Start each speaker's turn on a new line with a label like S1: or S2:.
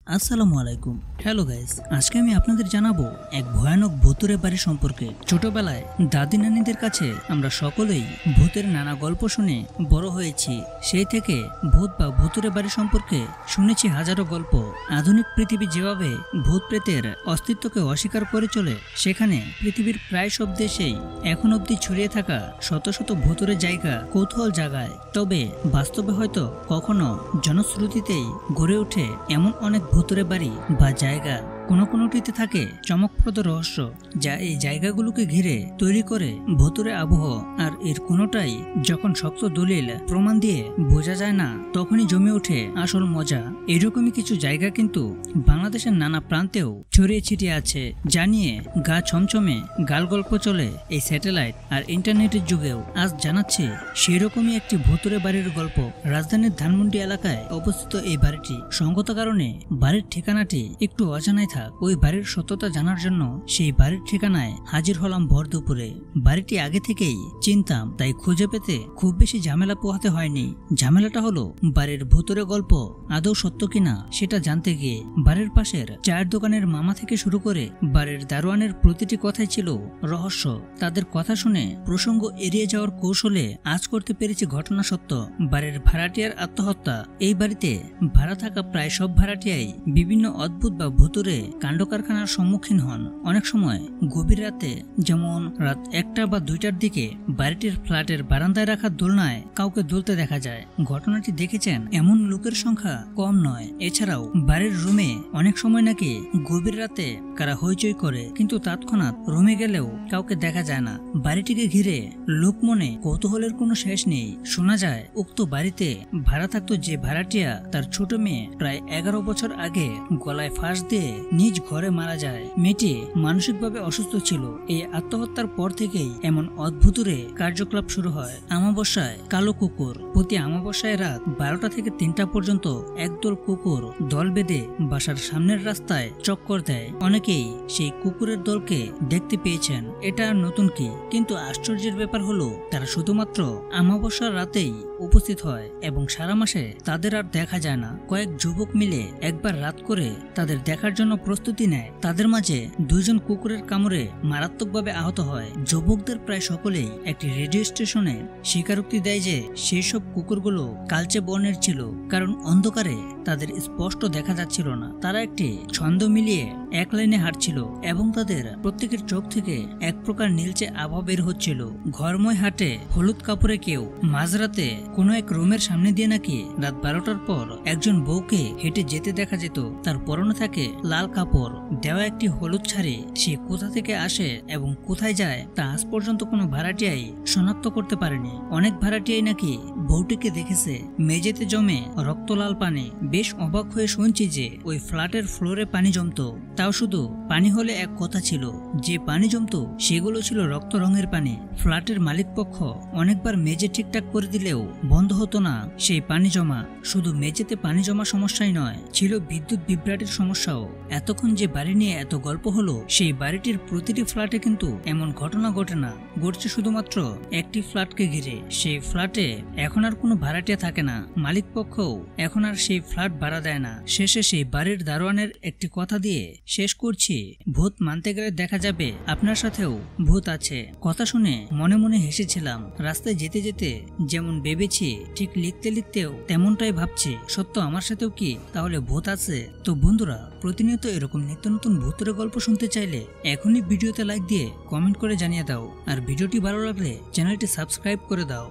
S1: আসসালামু আলাইকুম। Hello guys, আজকে আমি আপনাদের জানাবো এক ভয়ানক ভূতুরে বাড়ি সম্পর্কে। ছোটবেলায় দাদি নানিদের কাছে আমরা সকলেই ভূতের নানা গল্প শুনে বড় হয়েছি। সেই থেকে ভূত বা ভূতুরে বাড়ি সম্পর্কে শুনেছি হাজারো গল্প। আধুনিক পৃথিবী যেভাবে ভূত প্রেতের অস্তিত্বকে অস্বীকার করে চলে, সেখানে পৃথিবীর প্রায় সব দেশেই এখন অবধি ছড়িয়ে থাকা শত শত ভূতুরে জায়গা কৌতূহল জাগায়। তবে বাস্তবে হয়তো কখনো জনশ্রুতিতেই গড়ে ওঠে এমন অনেক ভূতুরে বাড়ি বা জায়গা। কোনোটিতে থাকে চমকপ্রদ রহস্য, যা এই জায়গাগুলোকে ঘিরে তৈরি করে ভূতুরে আবহ। আর এর কোনোটাই যখন শক্ত দলিল প্রমাণ দিয়ে বোঝা যায় না, তখনই জমে ওঠে আসল মজা। এরকমই কিছু জায়গা কিন্তু বাংলাদেশের নানা প্রান্তেও ছড়িয়ে ছিটিয়ে আছে, যা নিয়ে গা ছমছমে গালগল্প চলে এই স্যাটেলাইট আর ইন্টারনেটের যুগেও। আজ জানাচ্ছি সেরকমই একটি ভূতুরে বাড়ির গল্প। রাজধানীর ধানমন্ডি এলাকায় অবস্থিত এই বাড়িটি সঙ্গত কারণে বাড়ির ঠিকানাটি একটু অজানায় থাক। ওই বাড়ির সত্যতা জানার জন্য সেই বাড়ির ঠিকানায় হাজির হলাম ভর দুপুরে। বাড়িটি আগে থেকেই চিনতাম, তাই খুঁজে পেতে খুব বেশি ঝামেলা পোহাতে হয়নি। ঝামেলাটা হলো বাড়ির ভূতুরে গল্প আদৌ সত্য কিনা সেটা জানতে গিয়ে। বাড়ির পাশের চায়ের দোকানের মামা থেকে শুরু করে বাড়ির দারোয়ানের প্রতিটি কথাই ছিল রহস্য। তাদের কথা শুনে প্রসঙ্গ এড়িয়ে যাওয়ার কৌশলে আজ করতে পেরেছি ঘটনা সত্য। বাড়ির ভাড়াটিয়ার আত্মহত্যা। এই বাড়িতে ভাড়া থাকা প্রায় সব ভাড়াটিয়াই বিভিন্ন অদ্ভুত বা ভূতুরে কাণ্ড কারখানার সম্মুখীন হন। অনেক সময় গভীর রাতে, যেমন রাত 1টা বা 2টার দিকে বাড়িটির ফ্ল্যাটের বারান্দায় রাখা দোলনায় কাউকে দুলতে দেখা যায়। ঘটনাটি দেখেছেন এমন লোকের সংখ্যা কম নয়। এছাড়াও বাড়ির রুমে অনেক সময় নাকি গভীর রাতে কারা হইচই করে, কিন্তু তৎক্ষণাৎ রুমে গেলেও কাউকে দেখা যায় না। বাড়িটিকে ঘিরে লোক মনে কৌতূহলের কোনো শেষ নেই। শোনা যায় উক্ত বাড়িতে ভাড়া থাকতো যে ভাড়াটিয়া, তার ছোট মেয়ে প্রায় 11 বছর আগে গলায় ফাঁস দিয়ে নিজ ঘরে মারা যায়। মেয়েটি মানসিকভাবে অসুস্থ ছিল। এই আত্মহত্যার পর থেকেই এমন অদ্ভুতুরে কার্যকলাপ শুরু হয়। অমাবস্যায় কালো কুকুর। প্রতি অমাবস্যায় রাত 12টা থেকে 3টা পর্যন্ত একদল কুকুর দল বেঁধে বাসার সামনের রাস্তায় চক্কর দেয়। অনেকেই সেই কুকুরের দলকে দেখতে পেয়েছেন। এটা আর নতুন কি, কিন্তু আশ্চর্যের ব্যাপার হলো তারা শুধুমাত্র অমাবস্যার রাতেই উপস্থিত হয় এবং সারা মাসে তাদের আর দেখা যায় না। কয়েক যুবক মিলে একবার রাত করে তাদের দেখার জন্য প্রস্তুতি নেয়। তাদের মাঝে 2 জন কুকুরের কামড়ে মারাত্মকভাবে আহত হয়। যুবকদের প্রায় সকলেই একটি রেডিও স্টেশনে স্বীকারোক্তি দেয় যে সেই সব কুকুরগুলো কালচে বর্ণের ছিল, কারণ অন্ধকারে তাদের স্পষ্ট দেখা যাচ্ছিল না। তারা একটি ছন্দ মিলিয়ে এক লাইনে হাঁটছিল এবং তাদের প্রত্যেকের চোখ থেকে এক প্রকার নীলচে আভা বের হচ্ছিল। ঘরময় হাটে হলুদ কাপড়ে কেউ। মাঝরাতে কোনো এক রুমের সামনে দিয়ে নাকি রাত 12টার পর একজন বউকে হেঁটে যেতে দেখা যেত। তার পরনে থাকে লাল কাপড়, দেওয়া একটি হলুদ শাড়ি। সে কোথা থেকে আসে এবং কোথায় যায় তা আজ পর্যন্ত কোনো ভাড়াটিয়াই শনাক্ত করতে পারেনি। অনেক ভাড়াটিয়াই নাকি বউটিকে দেখেছে মেঝেতে জমে রক্ত লাল পানি। বেশ অবাক হয়ে শুনছি যে ওই ফ্ল্যাটের ফ্লোরে পানি জমতো। তাও শুধু পানি হলে এক কথা ছিল, যে পানি জমতো সেগুলো ছিল রক্ত রঙের পানি। ফ্ল্যাটের মালিক পক্ষ অনেকবার মেঝে ঠিকঠাক করে দিলেও বন্ধ হতো না সেই পানি জমা। শুধু মেঝেতে পানি জমা সমস্যাই নয়, ছিল বিদ্যুৎ বিভ্রাটের সমস্যাও। এতক্ষণ যে বাড়ি নিয়ে এত গল্প হলো, সেই বাড়িটির প্রতিটি ফ্ল্যাটে কিন্তু এমন ঘটনা ঘটে না, ঘটছে শুধুমাত্র একটি ফ্ল্যাটকে ঘিরে। সেই ফ্ল্যাটে এখন আর কোনো ভাড়াটিয়া থাকে না। মালিক পক্ষও এখন আর সেই ফ্ল্যাট ভাড়া দেয় না। শেষে সেই বাড়ির দারোয়ানের একটি কথা দিয়ে শেষ করছি, ভূত মানতে গেলে দেখা যাবে আপনার সাথেও ভূত আছে। কথা শুনে মনে মনে হেসেছিলাম। রাস্তায় যেতে যেতে যেমন ভেবেছি, ঠিক লিখতে লিখতেও তেমনটাই ভাবছি। সত্য আমার সাথেও কি তাহলে ভূত আছে? তো বন্ধুরা, প্রতিনিয়ত এরকম নিত্য নতুন ভূতের গল্প শুনতে চাইলে এখনই ভিডিওতে লাইক দিয়ে কমেন্ট করে জানিয়ে দাও। আর ভিডিওটি ভালো লাগলে চ্যানেলটি সাবস্ক্রাইব করে দাও।